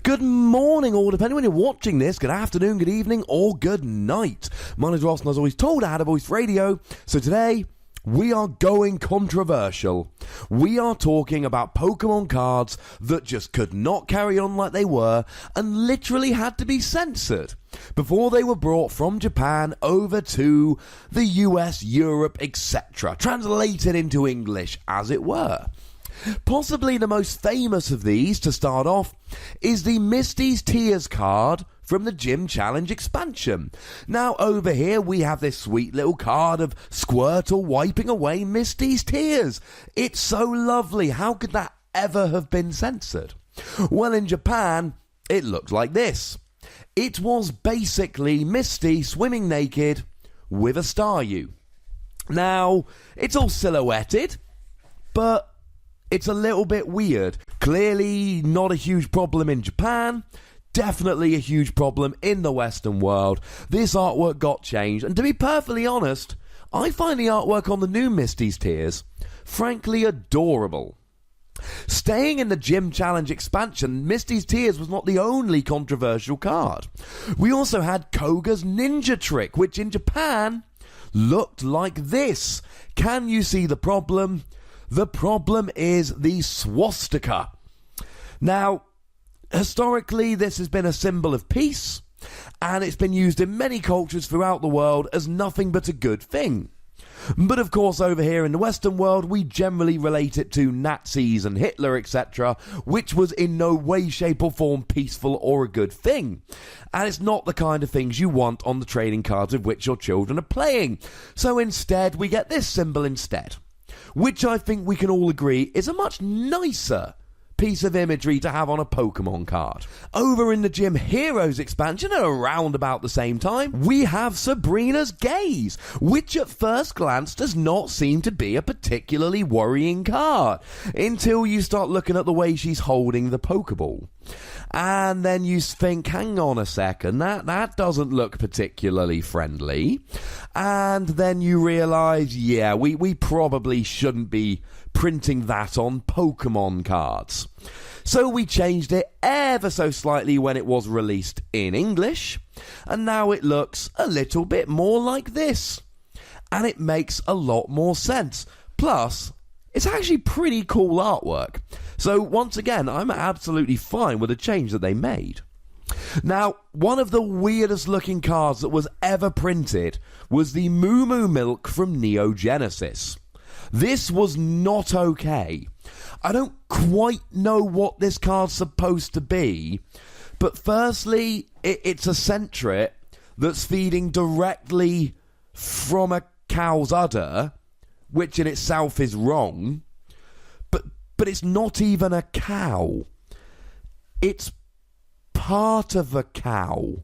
Good morning, or depending when you're watching this, good afternoon, good evening, or good night. My name is Ross, and as always told, I had a voice radio. So today, we are going controversial. We are talking about Pokemon cards that just could not carry on like they were and literally had to be censored before they were brought from Japan over to the US, Europe, etc. Translated into English, as it were. Possibly the most famous of these, to start off, is the MISTY'S Tears card from the Gym Challenge expansion. Now, over here, we have this sweet little card of Squirtle wiping away Misty's tears. It's so lovely. How could that ever have been censored? Well, in Japan, it looked like this. It was basically Misty swimming naked with a Staryu. Now, it's all silhouetted, but it's a little bit weird. Clearly not a huge problem in Japan. Definitely a huge problem in the Western world. This artwork got changed, and to be perfectly honest, I find the artwork on the new Misty's Tears frankly adorable. Staying in the Gym Challenge expansion, Misty's Tears was not the only controversial card. We also had KOGA'S Ninja Trick, which in Japan looked like this. Can you see the problem? The problem is the swastika. Now, historically, this has been a symbol of peace, and it's been used in many cultures throughout the world as nothing but a good thing. But of course, over here in the Western world, we generally relate it to Nazis and Hitler, etc., which was in no way, shape or form peaceful or a good thing. And it's not the kind of things you want on the trading cards with which your children are playing. So instead, we get this symbol instead, which I think we can all agree is a much nicer piece of imagery to have on a Pokemon card. Over in the Gym Heroes expansion, at around about the same time, we have Sabrina's Gaze, which at first glance does not seem to be a particularly worrying card, until you start looking at the way she's holding the Pokeball. And then you think, hang on a second, that doesn't look particularly friendly. And then you realise, yeah, we probably shouldn't be printing that on Pokemon cards. So we changed it ever so slightly when it was released in English, and now it looks a little bit more like this. And it makes a lot more sense. Plus, it's actually pretty cool artwork. So once again, I'm absolutely fine with the change that they made. Now, one of the weirdest looking cards that was ever printed was the Moo Moo Milk from Neo Genesis. This was not okay. I don't quite know what this card's supposed to be, but firstly, it's a Sentret that's feeding directly from a cow's udder, which in itself is wrong, but it's not even a cow. It's part of a cow.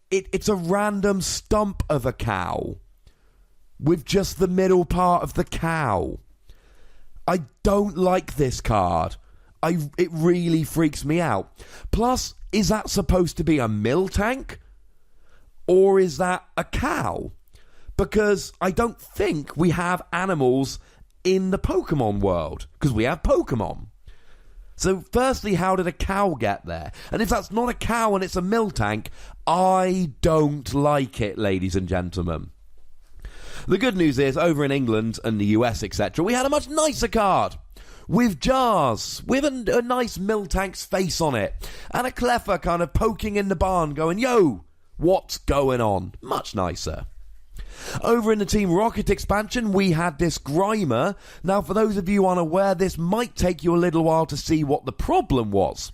It's a random stump of a cow with just the middle part of the cow. I don't like this card. It really freaks me out. Plus, is that supposed to be a Miltank? Or is that a cow? Because I don't think we have animals in the Pokemon world, because we have Pokemon. So firstly, how did a cow get there? And if that's not a cow and it's a Miltank, I don't like it, ladies and gentlemen. The good news is, over in England and the US, etc., we had a much nicer card with jars, with a nice Miltank's face on it, and a Cleffa kind of poking in the barn going, yo, what's going on? Much nicer. Over in the Team Rocket expansion, we had this Grimer. Now, for those of you unaware, this might take you a little while to see what the problem was.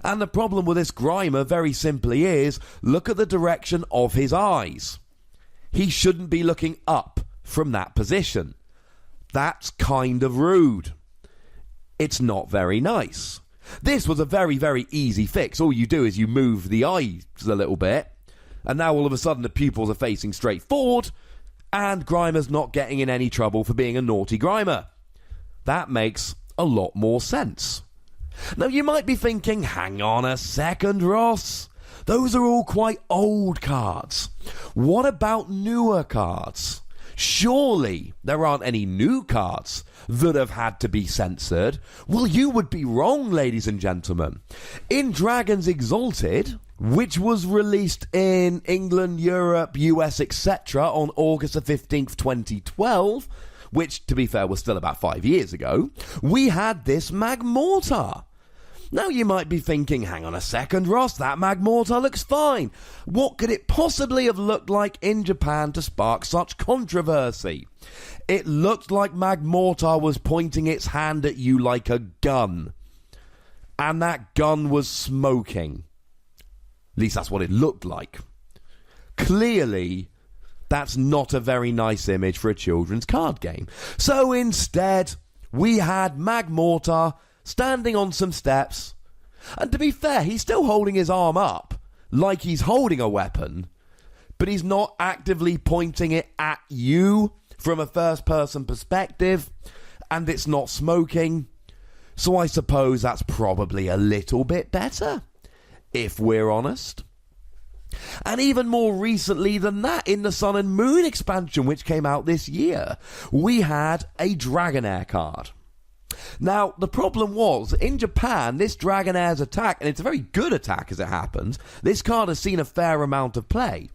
And the problem with this Grimer, very simply, is look at the direction of his eyes. He shouldn't be looking up from that position. That's kind of rude. It's not very nice. This was a very, very easy fix. All you do is you move the eyes a little bit, and now all of a sudden the pupils are facing straight forward, and Grimer's not getting in any trouble for being a naughty Grimer. That makes a lot more sense. Now you might be thinking, hang on a second, Ross. Those are all quite old cards. What about newer cards? Surely there aren't any new cards that have had to be censored. Well, you would be wrong, ladies and gentlemen. In Dragons Exalted, which was released in England, Europe, US, etc. on August the 15th, 2012, which, to be fair, was still about 5 years ago, we had this Magmortar. Now you might be thinking, hang on a second, Ross, that Magmortar looks fine. What could it possibly have looked like in Japan to spark such controversy? It looked like Magmortar was pointing its hand at you like a gun. And that gun was smoking. At least that's what it looked like. Clearly, that's not a very nice image for a children's card game. So instead, we had Magmortar standing on some steps. And to be fair, he's still holding his arm up, like he's holding a weapon, but he's not actively pointing it at you from a first-person perspective, and it's not smoking. So I suppose that's probably a little bit better, if we're honest. And even more recently than that, in the Sun and Moon expansion, which came out this year, we had a Dragonair card. Now, the problem was, in Japan, this Dragonair's attack, and it's a very good attack as it happens, this card has seen a fair amount of play.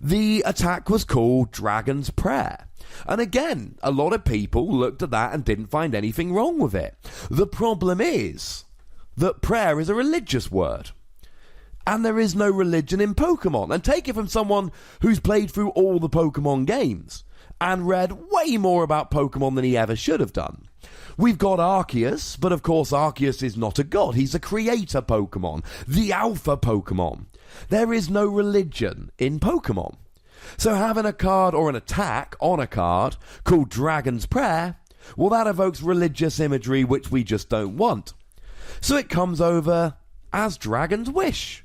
The attack was called Dragon's Prayer. And again, a lot of people looked at that and didn't find anything wrong with it. The problem is that prayer is a religious word. And there is no religion in Pokemon. And take it from someone who's played through all the Pokemon games and read way more about Pokemon than he ever should have done. We've got Arceus, but of course Arceus is not a god. He's a creator Pokemon, the alpha Pokemon. There is no religion in Pokemon. So having a card or an attack on a card called Dragon's Prayer, well, that evokes religious imagery which we just don't want. So it comes over as Dragon's Wish.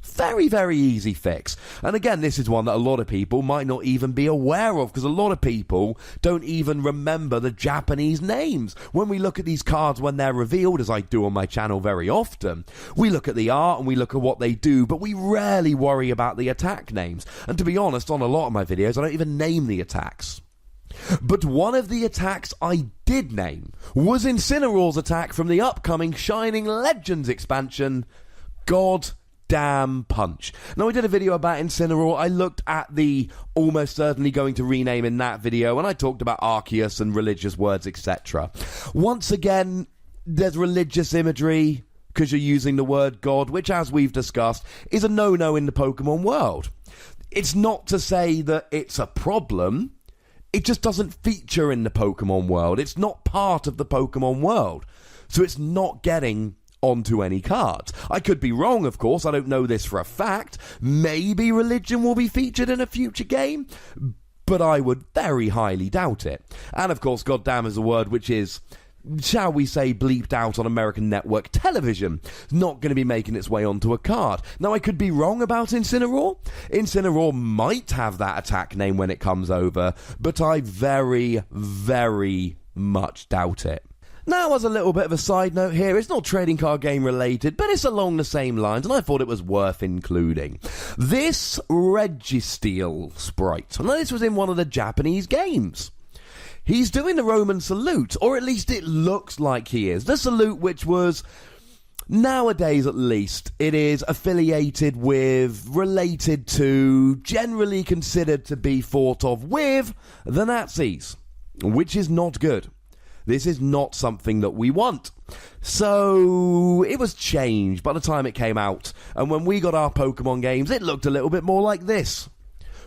Very, very easy fix. And again, this is one that a lot of people might not even be aware of, because a lot of people don't even remember the Japanese names. When we look at these cards when they're revealed, as I do on my channel very often, we look at the art and we look at what they do, but we rarely worry about the attack names. And to be honest, on a lot of my videos, I don't even name the attacks. But one of the attacks I did name was Incineroar's attack from the upcoming Shining Legends expansion, God Damn Punch. Now, I did a video about Incineroar. I looked at the almost certainly going to rename in that video, and I talked about Arceus and religious words, etc. Once again, there's religious imagery because you're using the word God, which, as we've discussed, is a no-no in the Pokemon world. It's not to say that it's a problem. It just doesn't feature in the Pokemon world. It's not part of the Pokemon world. So it's not getting onto any cards. I could be wrong, of course. I don't know this for a fact. Maybe religion will be featured in a future game, but I would very highly doubt it. And of course, goddamn is a word which is, shall we say, bleeped out on American network television. It's not going to be making its way onto a card. Now, I could be wrong about Incineroar. Incineroar might have that attack name when it comes over, but I very, very much doubt it. Now, as a little bit of a side note here, it's not trading card game related, but it's along the same lines, and I thought it was worth including. This Registeel sprite, now this was in one of the Japanese games. He's doing the Roman salute, or at least it looks like he is. The salute which was, nowadays at least, it is affiliated with, related to, generally considered to be thought of with, the Nazis, which is not good. This is not something that we want. So it was changed by the time it came out. And when we got our Pokemon games, it looked a little bit more like this,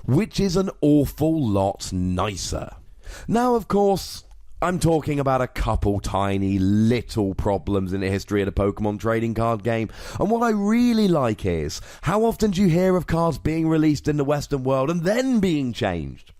which is an awful lot nicer. Now, of course, I'm talking about a couple tiny little problems in the history of the Pokemon trading card game. And what I really like is, how often do you hear of cards being released in the Western world and then being changed?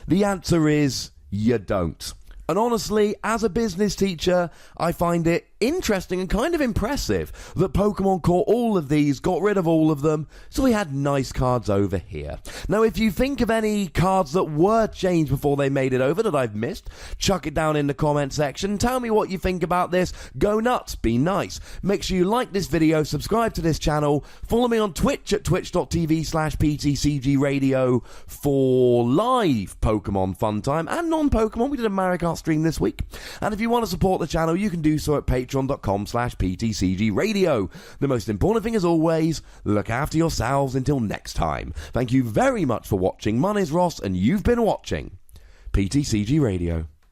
The answer is, you don't. And honestly, as a business teacher, I find it interesting and kind of impressive that Pokemon caught all of these, got rid of all of them, so we had nice cards over here. Now, if you think of any cards that were changed before they made it over that I've missed, chuck it down in the comment section. Tell me what you think about this. Go nuts. Be nice. Make sure you like this video, subscribe to this channel, follow me on Twitch at twitch.tv/PTCGRadio for live Pokemon fun time and non-Pokemon. We did a Mario Kart stream this week. And if you want to support the channel, you can do so at patreon.com/PTCGRadio. The most important thing, as always, look after yourselves until next time. Thank you very much for watching. My name's Ross, and you've been watching PTCG Radio.